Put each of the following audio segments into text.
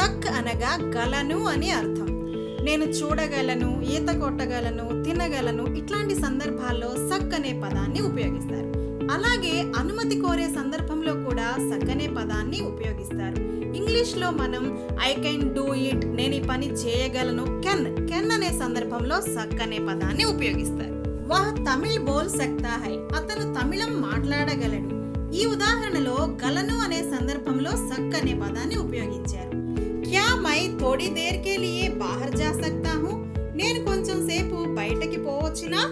సక్ అనగా గలను అని అర్థం. నేను చూడగలను, ఈత కొట్టగలను, తినగలను ఇట్లాంటి సందర్భాల్లో సక్ అనే పదాన్ని ఉపయోగిస్తారు. అలాగే అనుమతి కోరే సందర్భంలో కూడా సక్ అనే పదాన్ని ఉపయోగిస్తారు. ఇంగ్లీష్లో మనం ఐ కెన్ డూ ఇట్, నేను ఈ పని చేయగలను, కెన్ అనే సందర్భంలో సక్ అనే పదాన్ని ఉపయోగిస్తారు. వహ్ తమిళ్ బోల్ సక్తా హై, అతను తమిళం మాట్లాడగలడు. ఈ ఉదాహరణలో గలను అనే సందర్భంలో సక్ అనే పదాన్ని ఉపయోగించారు. క్యా మై థోడీ దేర్ కే లియే బాహర్ జా సక్తా హూ, నేను కొంచెం సేపు బయటకి పోవచ్చునా.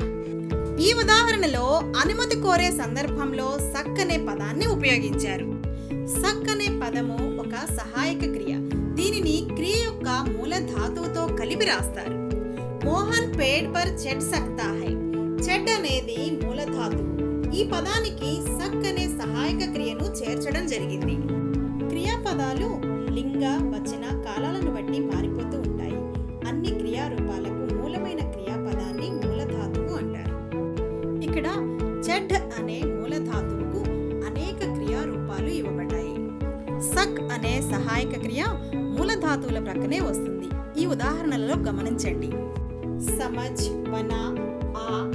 ఈ ఉదాహరణలో అనుమతి కోరే సందర్భంలో సక్ అనే పదాన్ని ఉపయోగించారు. సక్ అనే పదము ఒక సహాయక క్రియ. దీనిని క్రియ యొక్క మూల ధాతువుతో కలిపి రాస్తారు. మోహన్ పేడ్ పర్ చెడ్ సక్తా హై, చెడ్ అనేది మూల ధాతువు. ఈ పదానికి సక్ అనే సహాయక క్రియను చేర్చడం జరిగింది. క్రియాపదాలు లింగ, వచన, కాలాలను బట్టి మారిపోతూ ఉంటాయి. అన్ని క్రియారూపాలకు మూలమైన క్రియాపదాన్ని మూలధాతువు అంటారు. ఇక్కడ చెడ్ అనే మూలధాతువుకు అనేక క్రియారూపాలు ఇవ్వబడ్డాయి. సక్ అనే సహాయక క్రియ మూలధాతువుల ప్రక్కనే వస్తుంది. ఈ ఉదాహరణలలో గమనించండి. సమజ్, బనా, ఆ,